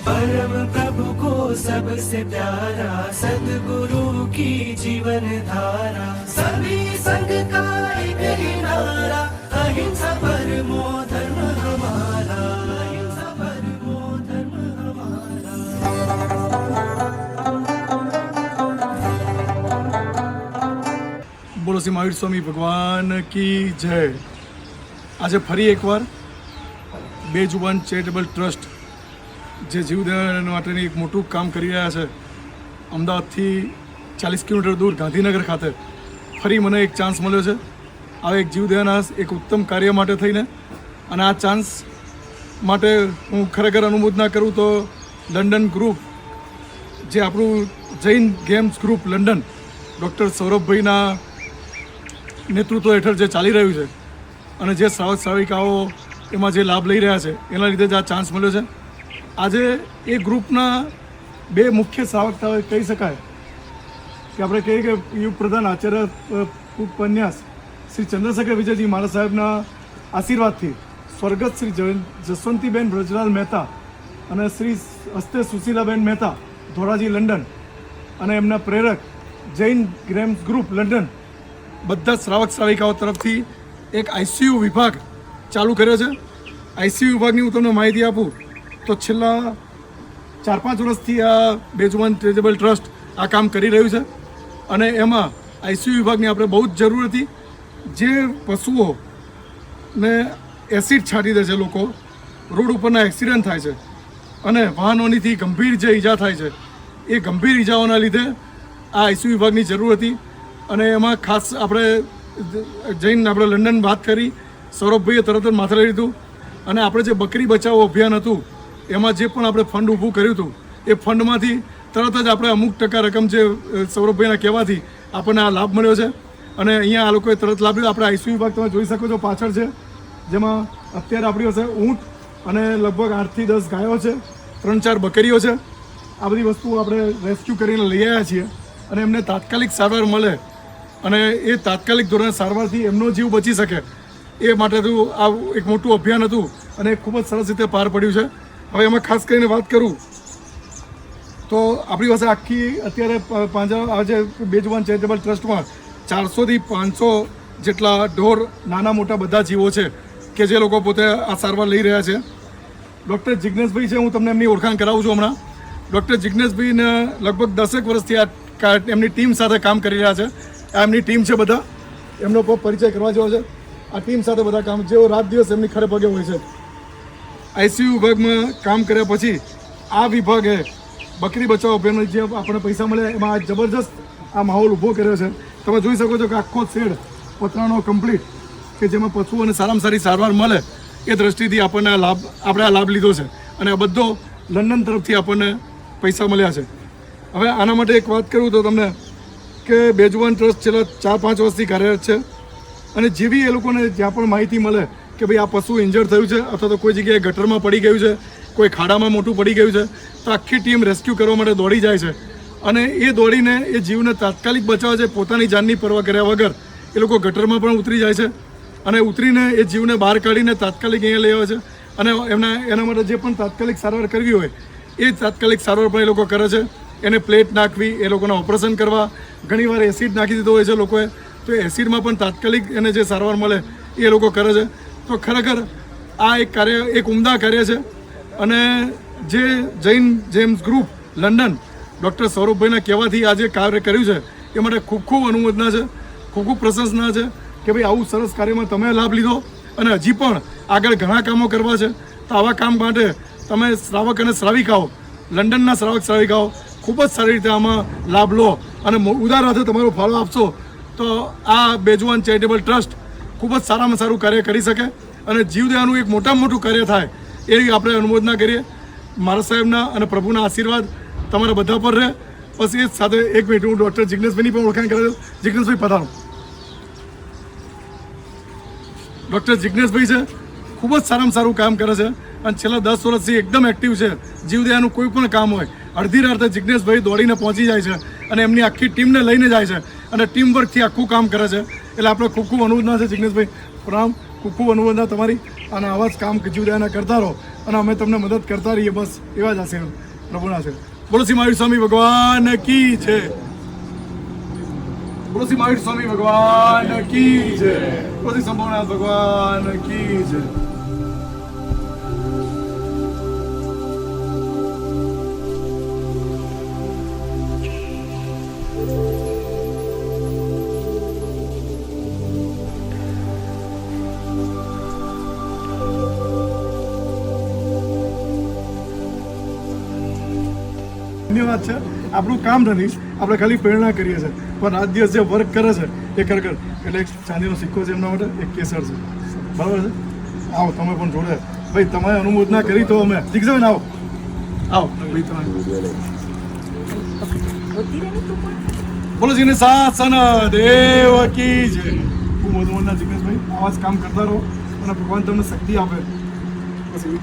परम प्रभु को सबसे प्यारा सद्गुरु की जीवन धारा, सभी संग का एक ही नारा, अहिंसा परमो धर्म हमारा, अहिंसा परमो धर्म हमारा। બોલો શ્રી મહાવીર સ્વામી ભગવાન की જય। આજે ફરી એકવાર બેજુબાન ચેરિટેબલ ટ્રસ્ટ જે જીવદયા માટેની એક મોટું કામ કરી રહ્યા છે, અમદાવાદથી 40 કિલોમીટર દૂર ગાંધીનગર ખાતે ફરી મને એક ચાન્સ મળ્યો છે આ એક જીવદયાના એક ઉત્તમ કાર્ય માટે થઈને। અને આ ચાન્સ માટે હું ખરેખર અનુમોદના કરું તો લંડન ગ્રુપ, જે આપણું Jain games group London doctor સૌરભભાઈના નેતૃત્વ હેઠળ જે ચાલી રહ્યું છે અને જે શ્રાવક શ્રાવિકાઓ એમાં જે લાભ લઈ રહ્યા છે એના લીધે જ આ ચાન્સ મળ્યો છે। આજે એ ગ્રુપના બે મુખ્ય શ્રાવકતાઓ કહી શકાય કે આપણે કહીએ કે યુગ પ્રધાન આચાર્ય ઉપન્યાસ શ્રી ચંદ્રશેખર વિજયજી મહારાજ સાહેબના આશીર્વાદથી સ્વર્ગસ્થ શ્રી જસવંતીબેન બ્રજરાલ મહેતા અને શ્રી હસ્તે સુશીલાબેન મહેતા ધોરાજી લંડન અને એમના પ્રેરક જૈન ગેમ્સ ગ્રુપ લંડન બધા શ્રાવક શ્રાવિકાઓ તરફથી એક આઈસીયુ વિભાગ ચાલુ કર્યો છે। આઈસીયુ વિભાગની હું તમને માહિતી આપું તો છેલ્લા 4-5 વર્ષથી આ બેજુબાન ચેરિટેબલ ટ્રસ્ટ આ કામ કરી રહ્યું છે અને એમાં આઈસીયુ વિભાગની આપણે બહુ જ જરૂર હતી। જે પશુઓને એસિડ છાંટી દે છે લોકો, રોડ ઉપરના એક્સિડન્ટ થાય છે અને વાહનોનીથી ગંભીર જે ઈજા થાય છે, એ ગંભીર ઈજાઓના લીધે આ આઈસીયુ વિભાગની જરૂર હતી। અને એમાં ખાસ આપણે આપણે લંડન વાત કરી, સૌરભભાઈએ તરત જ માથે લઈ લીધું અને આપણે જે બકરી બચાવો અભિયાન હતું એમાં જે પણ આપણે ફંડ ઊભું કર્યું હતું એ ફંડમાંથી તરત જ આપણે અમુક ટકા રકમ જે સૌરભભાઈના કહેવાથી આપણને આ લાભ મળ્યો છે અને અહીંયા આ લોકોએ તરત લાભ લીધો। આપણે આઈસીયુ વિભાગ તમે જોઈ શકો છો પાછળ છે, જેમાં અત્યારે આપણી પાસે ઊંટ અને લગભગ 8 થી 10 ગાયો છે, 3-4 બકરીઓ છે। આ બધી વસ્તુઓ આપણે રેસ્ક્યુ કરીને લઈ આવ્યા છીએ અને એમને તાત્કાલિક સારવાર મળે અને એ તાત્કાલિક ધોરણે સારવારથી એમનો જીવ બચી શકે એ માટેનું આ એક મોટું અભિયાન હતું અને ખૂબ જ સરસ રીતે પાર પડ્યું છે। હવે એમાં ખાસ કરીને વાત કરું તો આપણી પાસે આખી અત્યારે આજે બેજુબાન ચેરિટેબલ ટ્રસ્ટમાં 400થી 500 જેટલા ઢોર, નાના મોટા બધા જીવો છે કે જે લોકો પોતે આ સારવાર લઈ રહ્યા છે। ડૉક્ટર જિજ્ઞેશભાઈ છે, હું તમને એમની ઓળખાણ કરાવું છું હમણાં। ડૉક્ટર જિજ્ઞેશભાઈને લગભગ 10 વર્ષથી આ એમની ટીમ સાથે કામ કરી રહ્યા છે। આ એમની ટીમ છે, બધા એમનો પરિચય કરવા જેવો છે। આ ટીમ સાથે બધા કામ, જેઓ રાત દિવસ એમની ખરે પગે હોય છે। આઈસીયુ વિભાગમાં કામ કર્યા પછી આ વિભાગે બકરી બચાવ અભિયાન જે આપણે પૈસા મળ્યા એમાં આ જબરજસ્ત આ માહોલ ઊભો કર્યો છે। તમે જોઈ શકો છો કે આખો શેડ પતરાનો કમ્પ્લીટ કે જેમાં પશુઓને સારામાં સારી સારવાર મળે એ દ્રષ્ટિથી આપણે આ લાભ લીધો છે અને આ બધો લંડન તરફથી આપણને પૈસા મળ્યા છે। હવે આના માટે એક વાત કરું તો તમને કે બેજુબાન ટ્રસ્ટ છેલ્લા 4-5 વર્ષથી કાર્યરત છે અને જેવી એ લોકોને જ્યાં પણ માહિતી મળે કે ભાઈ આ પશુ ઇન્જર્ડ થયું છે અથવા તો કોઈ જગ્યાએ ગટરમાં પડી ગયું છે, કોઈ ખાડામાં મોટું પડી ગયું છે, તો આખી ટીમ રેસ્ક્યુ કરવા માટે દોડી જાય છે અને એ દોડીને એ જીવને તાત્કાલિક બચાવે છે। પોતાની જાનની પરવા કર્યા વગર એ લોકો ગટરમાં પણ ઉતરી જાય છે અને ઉતરીને એ જીવને બહાર કાઢીને તાત્કાલિક અહીંયા લઈ આવે છે અને એના માટે જે પણ તાત્કાલિક સારવાર કરવી હોય એ તાત્કાલિક સારવાર પણ એ લોકો કરે છે। એને પ્લેટ નાખવી, એ લોકોના ઓપરેશન કરવા, ઘણીવાર એસિડ નાખી દીધો હોય છે લોકોએ, તો એસિડમાં પણ તાત્કાલિક એને જે સારવાર મળે એ લોકો કરે છે। તો ખરેખર આ એક કાર્ય, એક ઉમદા કાર્ય છે અને જે Jain games group London doctor સૌરભભાઈના કહેવાથી આ જે કાર્ય કર્યું છે એ માટે ખૂબ ખૂબ અનુમોદના છે, ખૂબ ખૂબ પ્રશંસના છે કે ભાઈ આવું સરસ કાર્યમાં તમે લાભ લીધો અને હજી પણ આગળ ઘણા કામો કરવા છે। તો આવા કામ માટે તમે શ્રાવક અને શ્રાવિકાઓ, લંડનના શ્રાવક શ્રાવિકાઓ ખૂબ જ સારી રીતે આમાં લાભ લો અને ઉદાર હાથે તમારો ફાળો આપશો તો આ બેજુબાન ચેરિટેબલ ટ્રસ્ટ ખૂબ જ સારામાં સારું કાર્ય કરી શકે અને જીવદયાનું એક મોટામાં મોટું કાર્ય થાય એવી આપણે અનુમોદના કરીએ। મહારાજ સાહેબના અને પ્રભુના આશીર્વાદ તમારા બધા પર રહે। પછી એ સાથે 1 મિનિટ હું ડૉક્ટર જિજ્ઞેશભાઈની પણ ઓળખાણ કરાવ્યો। જિજ્ઞેશભાઈ પધારો। ડૉક્ટર જિજ્ઞેશભાઈ છે, ખૂબ જ સારામાં સારું કામ કરે છે અને છેલ્લા 10 વર્ષથી એકદમ એક્ટિવ છે। જીવદયાનું કોઈ પણ કામ હોય અડધી રાતે જિજ્ઞેશભાઈ દોડીને પહોંચી જાય છે અને એમની આખી ટીમને લઈને જાય છે અને ટીમ વર્કથી આખું કામ કરે છે। એટલે આપણે ખૂબ ખૂબ અનુમોદના છે જિજ્ઞેશભાઈ, પ્રણામ, ખૂબ ખૂબ અનુમોદના તમારી। અને આવા જ કામ જીવડાના કરતા રહો અને અમે તમને મદદ કરતા રહીએ, બસ એવા જ હશે પ્રભુના છે. બોલો શ્રી મહાવીર સ્વામી ભગવાન કી છે. બોલો શ્રી મહાવીર સ્વામી ભગવાન કી છે. બોલો શ્રી શંભુનાથ ભગવાન કી છે. ધન્યવાદ છે. આપણું કામ નથી, આપણે ખાલી પ્રેરણા કરીએ છીએ, પણ રાત દિવસ જે વર્ક કરે છે એ ખરેખર એટલે એક ચાંદીનો સિક્કો છે એમના માટે, એક કેસર છે. બરાબર છે. આવો તમે પણ જોડે ભાઈ, તમારે અનુમોદના કરી તો અમે દીકરા ને આવો આવો ભાઈ તમે. બોલો જીને શાસન દેવ કી છે. હું મધુવનના જિગ્નેશભાઈ, આવા જ કામ કરતા રહો અને ભગવાન તમને શક્તિ આપે. બસ એવી